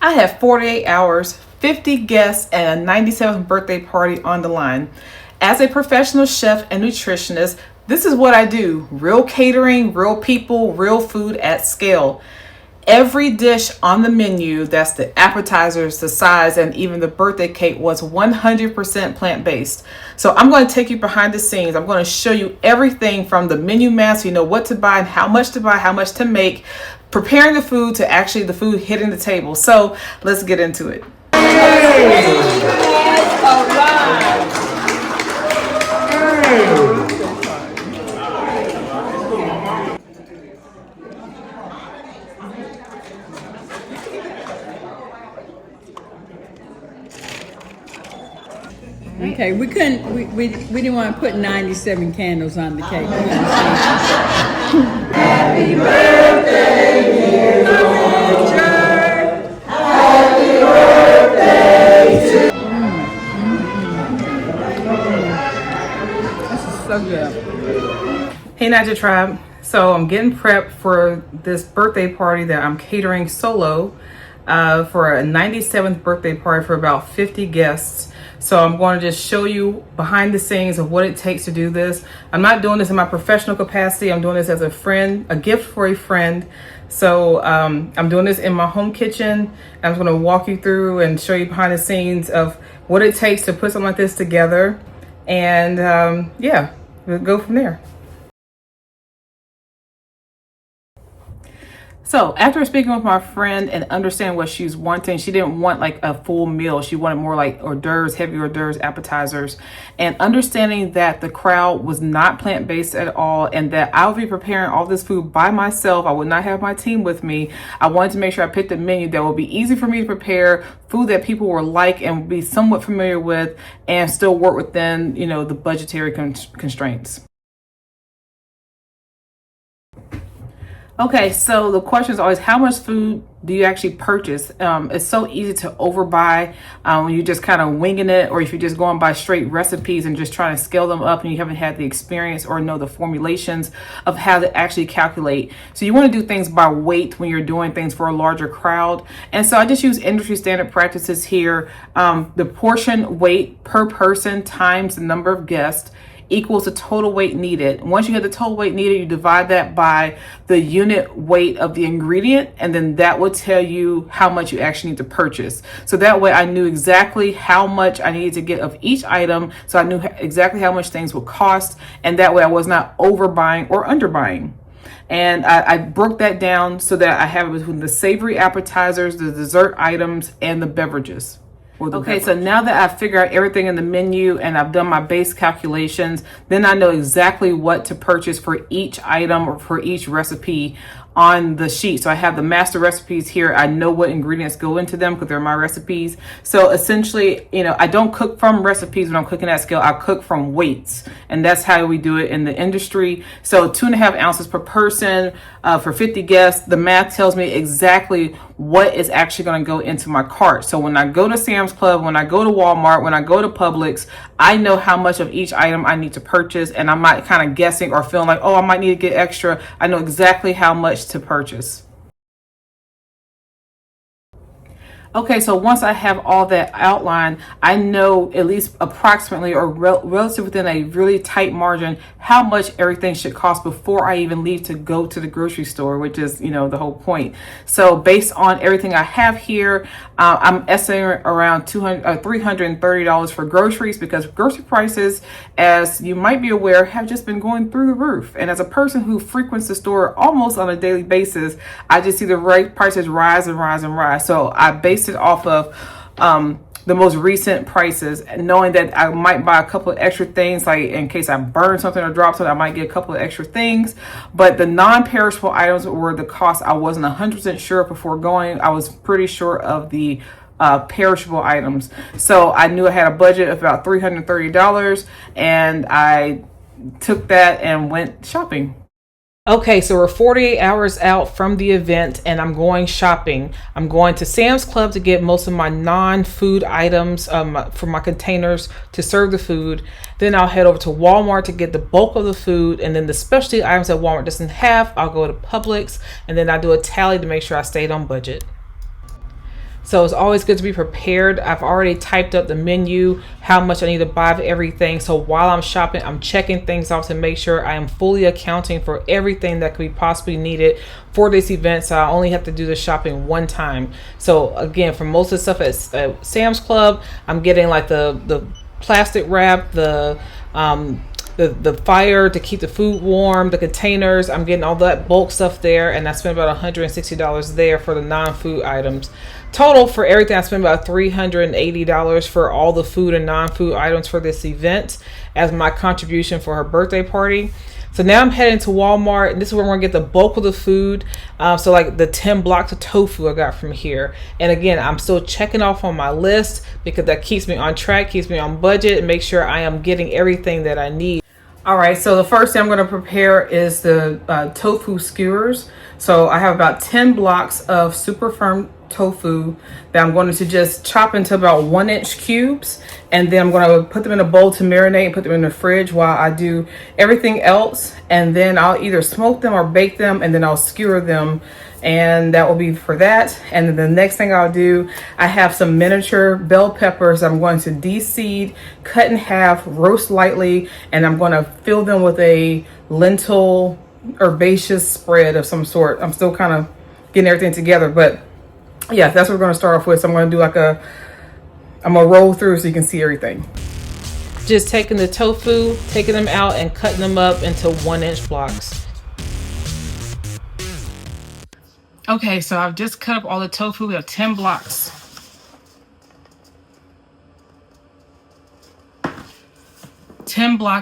I have 48 hours, 50 guests, and a 97th birthday party on the line. As a professional chef and nutritionist, this is what I do. Real catering, real people, real food at scale. Every dish on the menu, that's the appetizers, the sides, and even the birthday cake, was 100% plant-based. So I'm going to take you behind the scenes. I'm going to show you everything from the menu map so you know what to buy and how much to buy, how much to make, preparing the food to actually the food hitting the table. So let's get into it. Okay, we didn't want to put 97 candles on the cake. Happy birthday, dear Richard. Happy birthday to This is so good. Hey Naija Tribe. So I'm getting prepped for this birthday party that I'm catering solo for a 97th birthday party for about 50 guests. So I'm going to just show you behind the scenes of what it takes to do this. I'm not doing this in my professional capacity. I'm doing this as a friend, a gift for a friend. So I'm doing this in my home kitchen. I'm going to walk you through and show you behind the scenes of what it takes to put something like this together. And yeah, we'll go from there. So after speaking with my friend and understanding what she's wanting, she didn't want like a full meal. She wanted more like hors d'oeuvres, heavy hors d'oeuvres, appetizers, and understanding that the crowd was not plant-based at all and that I would be preparing all this food by myself. I would not have my team with me. I wanted to make sure I picked a menu that would be easy for me to prepare, food that people were like and would be somewhat familiar with, and still work within, you know, the budgetary constraints. Okay, so the question is always, how much food do you actually purchase? It's so easy to overbuy when you're just kind of winging it, or if you're just going by straight recipes and just trying to scale them up and you haven't had the experience or know the formulations of how to actually calculate. So you want to do things by weight when you're doing things for a larger crowd. And so I just use industry standard practices here. The portion weight per person times the number of guests equals the total weight needed. Once you have the total weight needed, you divide that by the unit weight of the ingredient, and then that will tell you how much you actually need to purchase. So that way I knew exactly how much I needed to get of each item, so I knew exactly how much things would cost, and that way I was not overbuying or underbuying. And I broke that down so that I have it between the savory appetizers, the dessert items, and the beverages. Okay, so now that I've figured out everything in the menu and I've done my base calculations, then I know exactly what to purchase for each item or for each recipe on the sheet. So I have the master recipes here. I know what ingredients go into them because they're my recipes. So essentially, you know, I don't cook from recipes when I'm cooking at scale. I cook from weights, and that's how we do it in the industry. So 2.5 ounces per person for 50 guests. The math tells me exactly what is actually going to go into my cart. So when I go to Sam's Club, when I go to Walmart, when I go to Publix, I know how much of each item I need to purchase, and I'm not kind of guessing or feeling like, oh, I might need to get extra. I know exactly how much to purchase. Okay, so once I have all that outlined, I know at least approximately or relative within a really tight margin how much everything should cost before I even leave to go to the grocery store, which is, you know, the whole point. So based on everything I have here, I'm estimating around $330 for groceries, because grocery prices, as you might be aware, have just been going through the roof. And as a person who frequents the store almost on a daily basis, I just see the prices rise and rise and rise. So I base it off of the most recent prices, knowing that I might buy a couple of extra things, like in case I burn something or drop something, I might get a couple of extra things. But the non-perishable items were the cost I wasn't 100% sure before going. I was pretty sure of the perishable items. So I knew I had a budget of about $330, and I took that and went shopping. Okay, so we're 48 hours out from the event and I'm going shopping. I'm going to Sam's Club to get most of my non-food items for my containers to serve the food. Then I'll head over to Walmart to get the bulk of the food, and then the specialty items that Walmart doesn't have, I'll go to Publix, and then I do a tally to make sure I stayed on budget. So it's always good to be prepared. I've already typed up the menu, how much I need to buy of everything. So while I'm shopping, I'm checking things off to make sure I am fully accounting for everything that could be possibly needed for this event. So I only have to do the shopping one time. So again, for most of the stuff at Sam's Club, I'm getting like the plastic wrap, the fire to keep the food warm, the containers. I'm getting all that bulk stuff there, and I spent about $160 there for the non-food items. Total for everything, I spent about $380 for all the food and non-food items for this event as my contribution for her birthday party. So now I'm heading to Walmart, and this is where we're gonna get the bulk of the food. So like the 10 blocks of tofu I got from here. And again, I'm still checking off on my list because that keeps me on track, keeps me on budget, and make sure I am getting everything that I need. All right, so the first thing I'm gonna prepare is the tofu skewers. So I have about 10 blocks of super firm tofu that I'm going to just chop into about 1-inch cubes, and then I'm going to put them in a bowl to marinate and put them in the fridge while I do everything else. And then I'll either smoke them or bake them, and then I'll skewer them, and that will be for that. And then the next thing I'll do, I have some miniature bell peppers I'm going to de-seed, cut in half, roast lightly, and I'm going to fill them with a lentil herbaceous spread of some sort. I'm still kind of getting everything together, but yeah, that's what we're going to start off with. So I'm going to do I'm going to roll through so you can see everything. Just taking the tofu, taking them out and cutting them up into 1-inch blocks. Okay, so I've just cut up all the tofu. We have 10 blocks.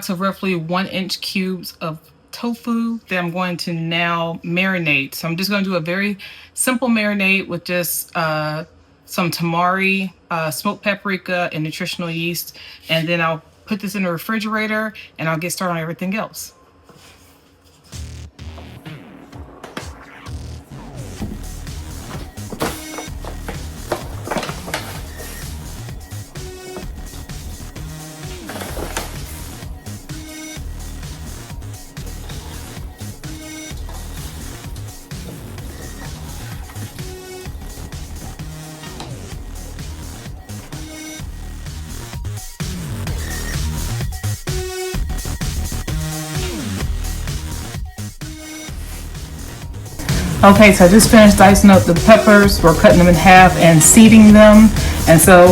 Of roughly 1-inch cubes of tofu that I'm going to now marinate. So I'm just going to do a very simple marinade with just some tamari, smoked paprika, and nutritional yeast. And then I'll put this in the refrigerator and I'll get started on everything else. Okay, so I just finished dicing up the peppers. We're cutting them in half and seeding them. And so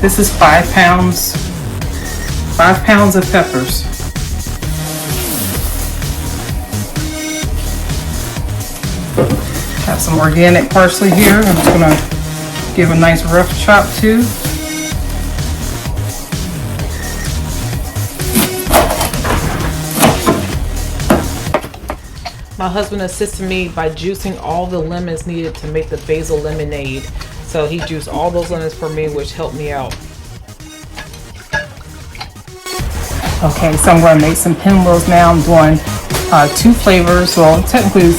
this is 5 pounds of peppers. Got some organic parsley here. I'm just gonna give a nice rough chop too. My husband assisted me by juicing all the lemons needed to make the basil lemonade. So he juiced all those lemons for me, which helped me out. Okay, so I'm going to make some pinwheels now. I'm doing 2 flavors. Well, technically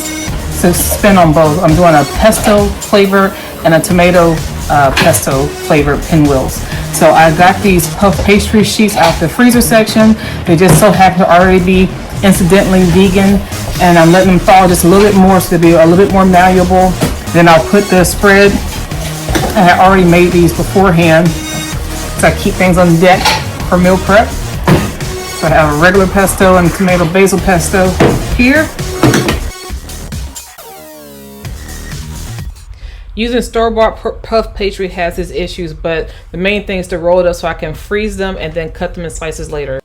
to spin on both. I'm doing a pesto flavor and a tomato pesto flavored pinwheels. So I got these puff pastry sheets out the freezer section. They just so happen to already be incidentally vegan, and I'm letting them thaw just a little bit more so they'll be a little bit more malleable. Then I'll put the spread, and I already made these beforehand, so I keep things on deck for meal prep. So I have a regular pesto and tomato basil pesto here. Using store-bought puff pastry has its issues, but the main thing is to roll it up so I can freeze them and then cut them in slices later.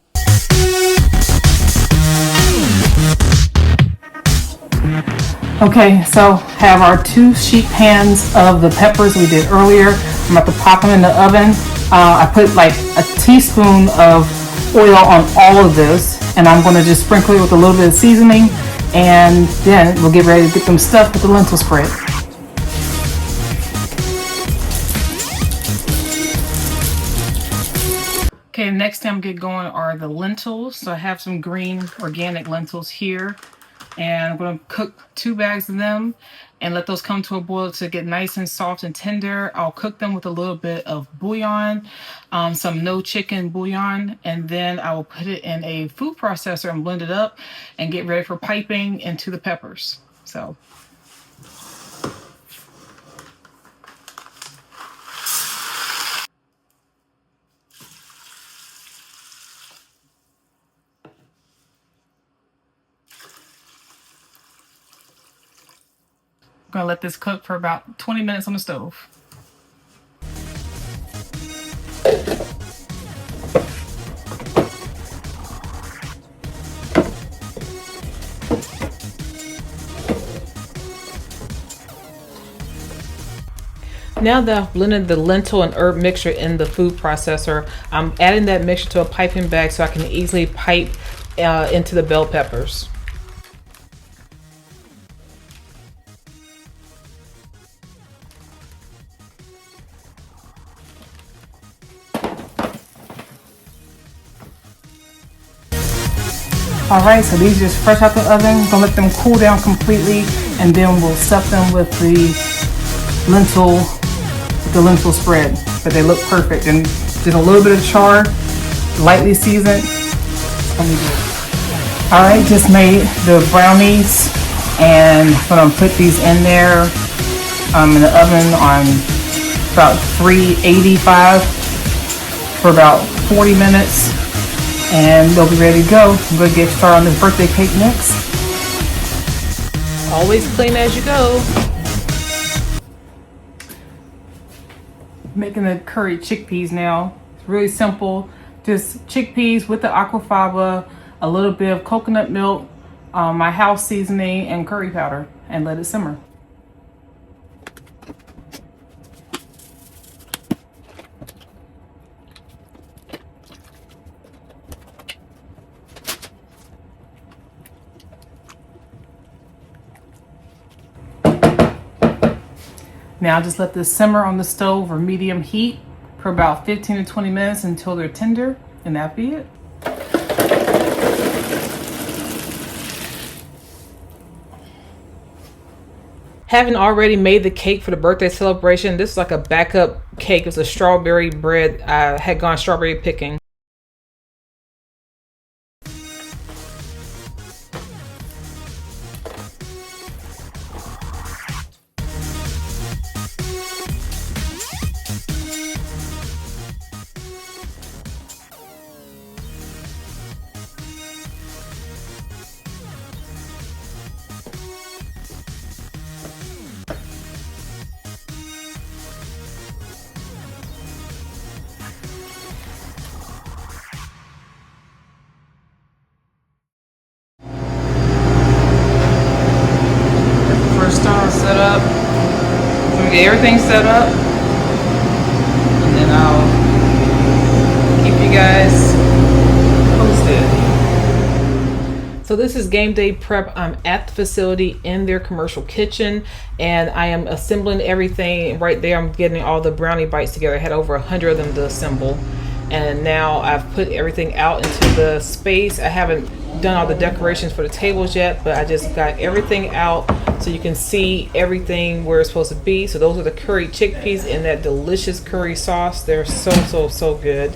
Okay, so have our 2 sheet pans of the peppers we did earlier. I'm about to pop them in the oven. I put like a teaspoon of oil on all of this, and I'm going to just sprinkle it with a little bit of seasoning, and then we'll get ready to get them stuffed with the lentil spread. Okay, next thing I'm getting going are the lentils. So I have some green organic lentils here, and I'm going to cook 2 bags of them and let those come to a boil to get nice and soft and tender. I'll cook them with a little bit of bouillon, some no chicken bouillon, and then I will put it in a food processor and blend it up and get ready for piping into the peppers. So Gonna let this cook for about 20 minutes on the stove. Now that I've blended the lentil and herb mixture in the food processor, I'm adding that mixture to a piping bag so I can easily pipe into the bell peppers. Alright, so these are just fresh out the oven. Gonna let them cool down completely, and then we'll stuff them with the lentil spread. But they look perfect, and just a little bit of char, lightly seasoned. Alright, just made the brownies, and I'm gonna put these in there in the oven on about 385 for about 40 minutes. And they'll be ready to go. I'm going to get started on this birthday cake next. Always clean as you go. Making the curry chickpeas now. It's really simple. Just chickpeas with the aquafaba, a little bit of coconut milk, my house seasoning, and curry powder, and let it simmer. Now just let this simmer on the stove or medium heat for about 15 to 20 minutes until they're tender, and that'll be it. Having already made the cake for the birthday celebration, this is like a backup cake. It's a strawberry bread. I had gone strawberry picking. Set up. So we get everything set up, and then I'll keep you guys posted. So this is game day prep. I'm at the facility in their commercial kitchen, and I am assembling everything right there. I'm getting all the brownie bites together. I had over 100 of them to assemble, and now I've put everything out into the space. I haven't done all the decorations for the tables yet, but I just got everything out so you can see everything where it's supposed to be. So those are the curry chickpeas in that delicious curry sauce. They're so good.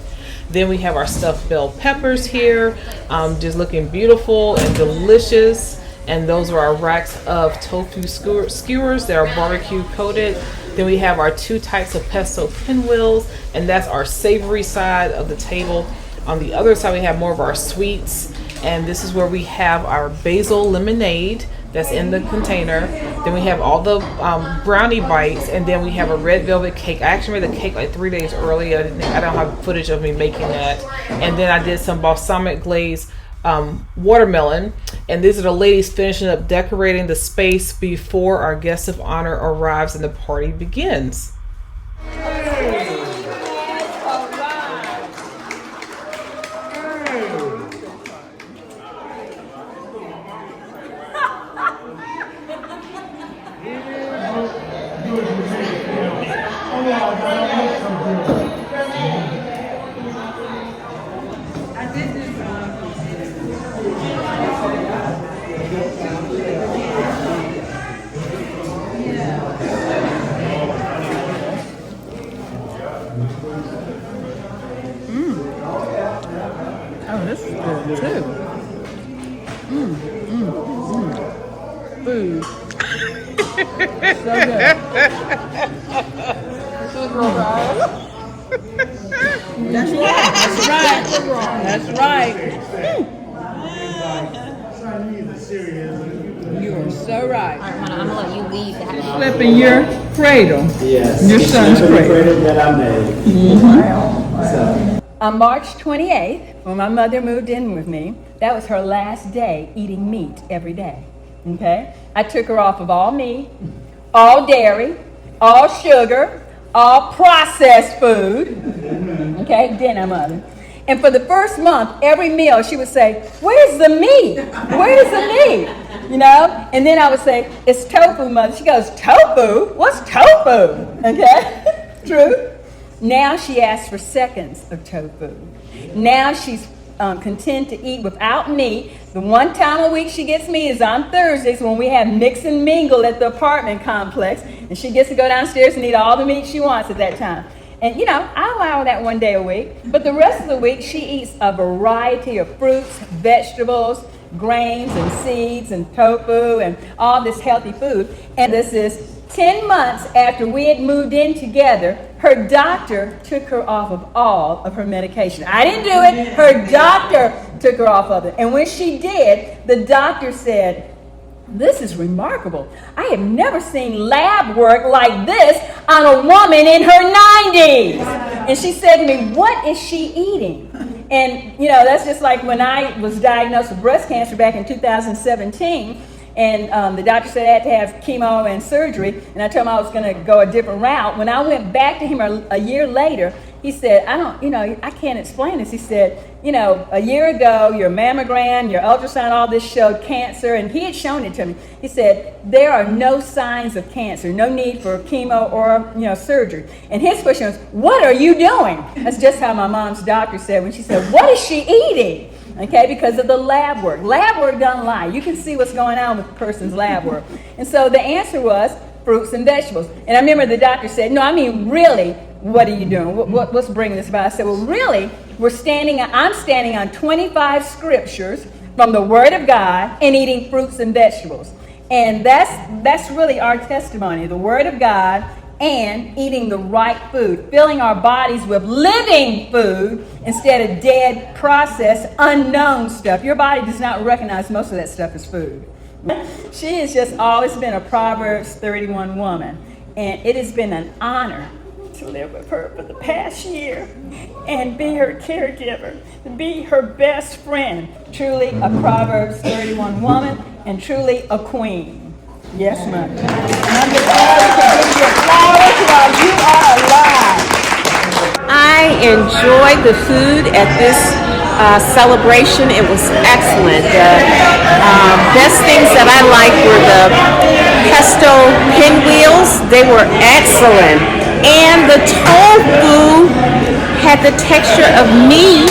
Then we have our stuffed bell peppers here, just looking beautiful and delicious. And those are our racks of tofu skewers that are barbecue coated. Then we have our 2 types of pesto pinwheels, and that's our savory side of the table. On the other side, we have more of our sweets, and this is where we have our basil lemonade that's in the container. Then we have all the brownie bites, and then we have a red velvet cake. I actually made the cake like 3 days early. I don't have footage of me making that. And then I did some balsamic glazed watermelon, and these are the ladies finishing up decorating the space before our guest of honor arrives and the party begins. Oh, this is good too. Food. So good. That's right. That's right. You are so right. All right, I'm gonna let you lead that. Slip in your cradle. Yes. Your son's It's the cradle. that I made. So, On March 28th, when my mother moved in with me, that was her last day eating meat every day. Okay? I took her off of all meat, all dairy, all sugar, all processed food. Okay? Didn't I, Mother? And for the first month, every meal she would say, "Where's the meat? Where's the meat?" You know? And then I would say, "It's tofu, Mother." She goes, "Tofu? What's tofu?" Okay? True. Now she asks for seconds of tofu. Now she's content to eat without meat. The one time a week she gets meat is on Thursdays when we have mix and mingle at the apartment complex. And she gets to go downstairs and eat all the meat she wants at that time. And, you know, I allow that one day a week. But the rest of the week, she eats a variety of fruits, vegetables, grains and seeds and tofu and all this healthy food. And this is 10 months after we had moved in together. Her doctor took her off of all of her medication. I didn't do it. Her doctor took her off of it. And when she did, the doctor said, "This is remarkable. I have never seen lab work like this on a woman in her 90s. And she said to me, "What is she eating?" And, you know, that's just like when I was diagnosed with breast cancer back in 2017. And the doctor said I had to have chemo and surgery. And I told him I was going to go a different route. When I went back to him a year later, he said, I can't explain this. He said, a year ago, your mammogram, your ultrasound, all this showed cancer. And he had shown it to me. He said, there are no signs of cancer, no need for chemo or, surgery. And his question was, what are you doing? That's just how my mom's doctor said when she said, what is she eating? Okay, because of the lab work. Lab work doesn't lie. You can see what's going on with the person's lab work. And so the answer was fruits and vegetables. And I remember the doctor said, no, I mean, really, what are you doing? What's bringing this about? I said, well, really, I'm standing on 25 scriptures from the Word of God and eating fruits and vegetables. And that's really our testimony, the Word of God and eating the right food, filling our bodies with living food instead of dead, processed, unknown stuff. Your body does not recognize most of that stuff as food. She has just always been a Proverbs 31 woman, and it has been an honor to live with her for the past year and be her caregiver, to be her best friend. Truly a Proverbs 31 woman and truly a queen. Yes, Mother. And I'm just honored to give you flowers while you are alive. I enjoyed the food at this celebration. It was excellent. The best things that I liked were the pesto pinwheels. They were excellent. And the tofu had the texture of meat,